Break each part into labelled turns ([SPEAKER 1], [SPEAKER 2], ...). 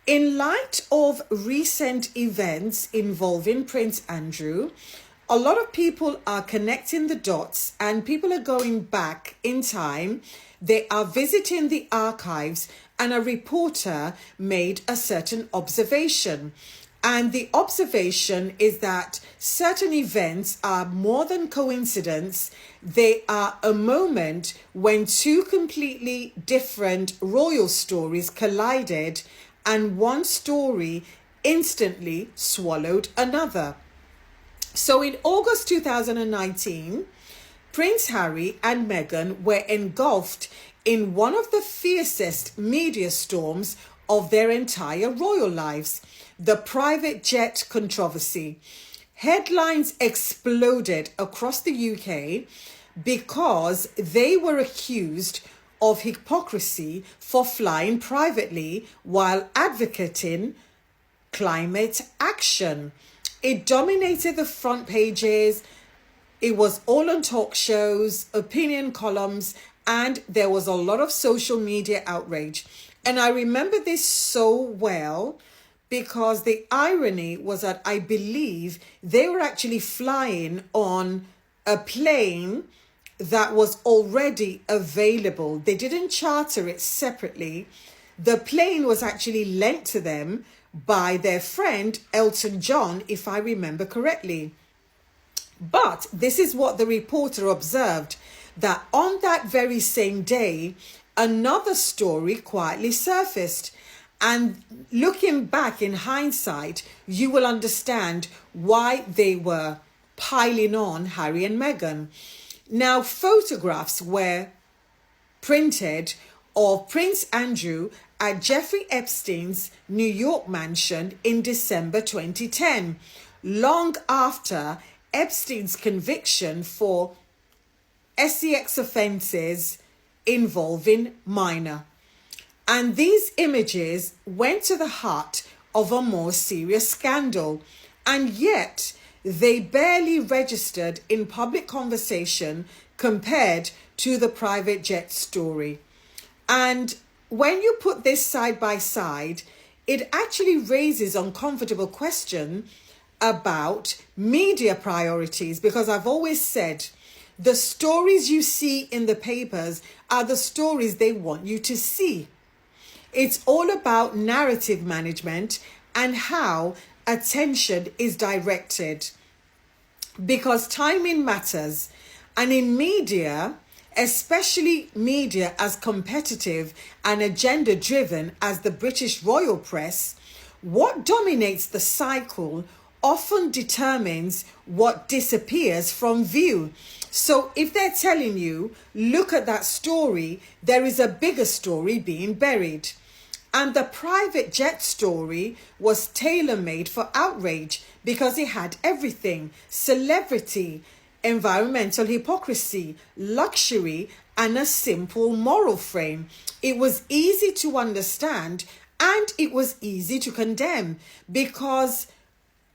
[SPEAKER 1] In light of recent events involving Prince Andrew, a lot of people are connecting the dots and people are going back in time. They are visiting the archives, and a reporter made a certain observation. And the observation is that certain events are more than coincidence. They are a moment when two completely different royal stories collided, and one story instantly swallowed another. So in August 2019, Prince Harry and Meghan were engulfed in one of the fiercest media storms of their entire royal lives, the private jet controversy. Headlines exploded across the UK because they were accused of hypocrisy for flying privately while advocating climate action. It dominated the front pages. It was all on talk shows, opinion columns, and there was a lot of social media outrage. And I remember this so well because the irony was that I believe they were actually flying on a plane that was already available. They didn't charter it separately. The plane was actually lent to them by their friend Elton John, if I remember correctly. But this is what the reporter observed, that on that very same day, another story quietly surfaced. And looking back in hindsight, you will understand why they were piling on Harry and Meghan. Now, photographs were printed of Prince Andrew at Jeffrey Epstein's New York mansion in December 2010, long after Epstein's conviction for sex offences involving minor. And these images went to the heart of a more serious scandal, and yet they barely registered in public conversation compared to the private jet story. And when you put this side by side, it actually raises uncomfortable question about media priorities, because I've always said the stories you see in the papers are the stories they want you to see. It's all about narrative management and how attention is directed, because timing matters. And in media, especially media as competitive and agenda driven as the British royal press, what dominates the cycle often determines what disappears from view. So if they're telling you, look at that story, there is a bigger story being buried. And the private jet story was tailor-made for outrage because it had everything: celebrity, environmental hypocrisy, luxury, and a simple moral frame. It was easy to understand and it was easy to condemn because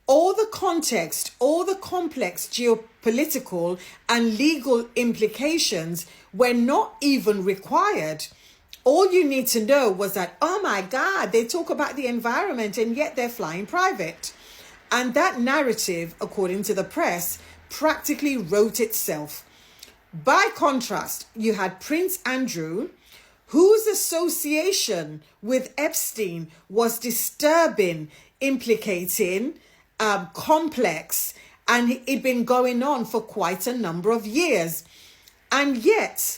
[SPEAKER 1] all the context, all the complex geopolitical and legal implications were not even required. All you need to know was that, oh my God, they talk about the environment and yet they're flying private. And that narrative, according to the press, practically wrote itself. By contrast, you had Prince Andrew, whose association with Epstein was disturbing, implicating, complex, and it'd been going on for quite a number of years. And yet,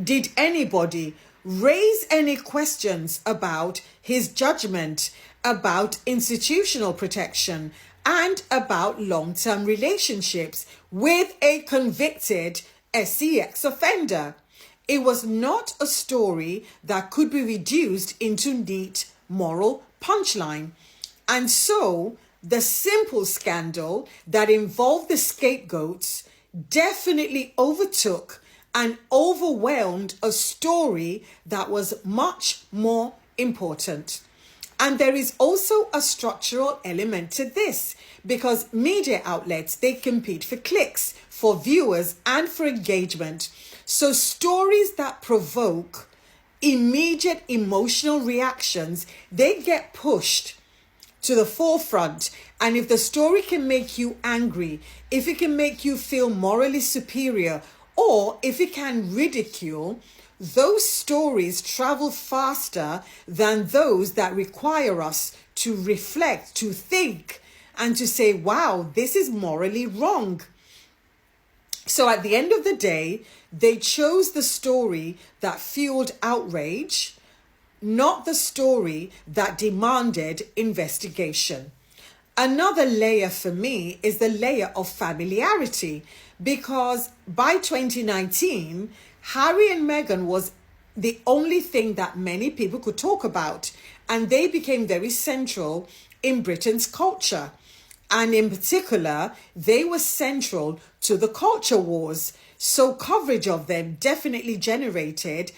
[SPEAKER 1] did anybody raise any questions about his judgment, about institutional protection, and about long-term relationships with a convicted sex offender? It was not a story that could be reduced into neat moral punchline. And so the simple scandal that involved the scapegoats definitely overtook and overwhelmed a story that was much more important. And there is also a structural element to this, because media outlets, they compete for clicks, for viewers, and for engagement. So stories that provoke immediate emotional reactions, they get pushed to the forefront. And if the story can make you angry, if it can make you feel morally superior, or if it can ridicule, those stories travel faster than those that require us to reflect, to think, and to say, wow, this is morally wrong. So at the end of the day, they chose the story that fueled outrage, not the story that demanded investigation. Another layer for me is the layer of familiarity, because by 2019, Harry and Meghan was the only thing that many people could talk about, and they became very central in Britain's culture. And in particular, they were central to the culture wars. So coverage of them definitely generated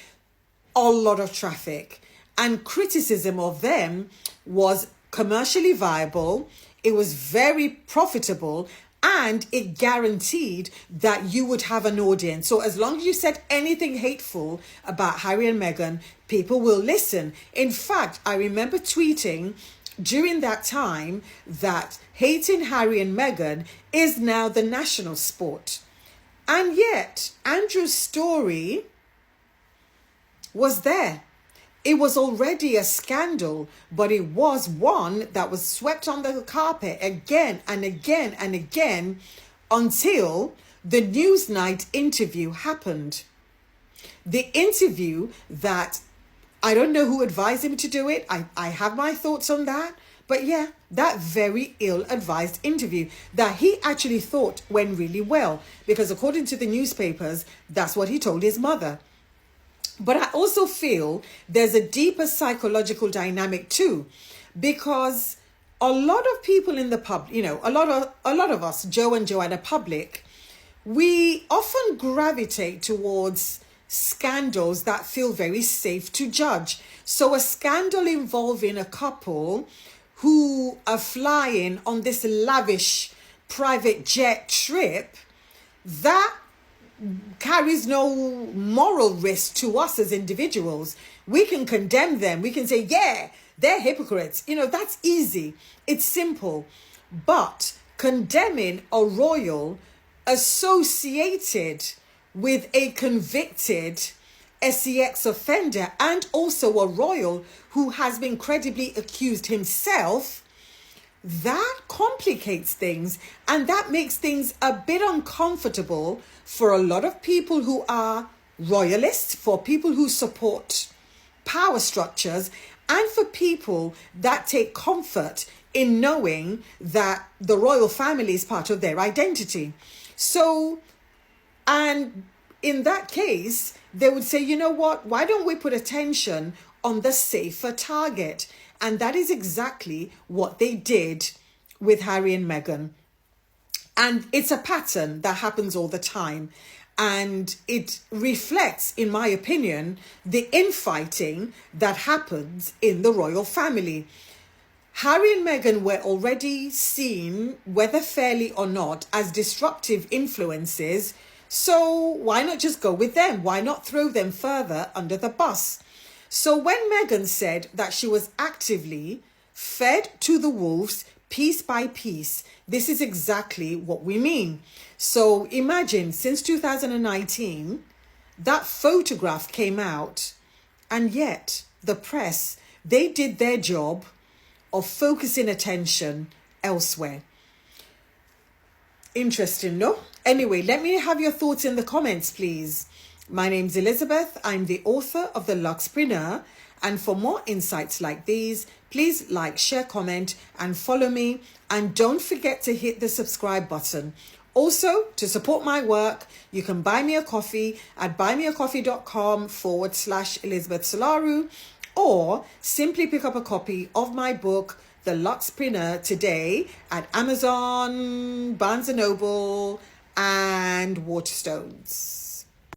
[SPEAKER 1] a lot of traffic, and criticism of them was commercially viable. It was very profitable, and it guaranteed that you would have an audience. So as long as you said anything hateful about Harry and Meghan, people will listen. In fact, I remember tweeting during that time that hating Harry and Meghan is now the national sport. And yet, Andrew's story was there. It was already a scandal, but it was one that was swept under the carpet again and again and again until the Newsnight interview happened. The interview that, I don't know who advised him to do it. I have my thoughts on that. But yeah, that very ill-advised interview that he actually thought went really well, because according to the newspapers, that's what he told his mother. But I also feel there's a deeper psychological dynamic too, because a lot of people in the pub, a lot of us, Joe and Joanna public, we often gravitate towards scandals that feel very safe to judge. So a scandal involving a couple who are flying on this lavish private jet trip, that carries no moral risk to us as individuals. We can condemn them. We can say, yeah, they're hypocrites. That's easy. It's simple. But condemning a royal associated with a convicted SEX offender, and also a royal who has been credibly accused himself, that complicates things, and that makes things a bit uncomfortable for a lot of people who are royalists, for people who support power structures, and for people that take comfort in knowing that the royal family is part of their identity. So, and in that case, they would say, you know what, why don't we put attention on the safer target? And that is exactly what they did with Harry and Meghan. And it's a pattern that happens all the time. And it reflects, in my opinion, the infighting that happens in the royal family. Harry and Meghan were already seen, whether fairly or not, as disruptive influences. So why not just go with them? Why not throw them further under the bus? So when Meghan said that she was actively fed to the wolves piece by piece, this is exactly what we mean. So imagine, since 2019, that photograph came out, and yet the press, they did their job of focusing attention elsewhere. Interesting, no? Anyway, let me have your thoughts in the comments, please. My name's Elizabeth. I'm the author of The Luxpreneur. And for more insights like these, please like, share, comment, and follow me. And don't forget to hit the subscribe button. Also, to support my work, you can buy me a coffee at buymeacoffee.com/Elizabeth Solaru, or simply pick up a copy of my book, The Luxpreneur, today at Amazon, Barnes & Noble, and Waterstones.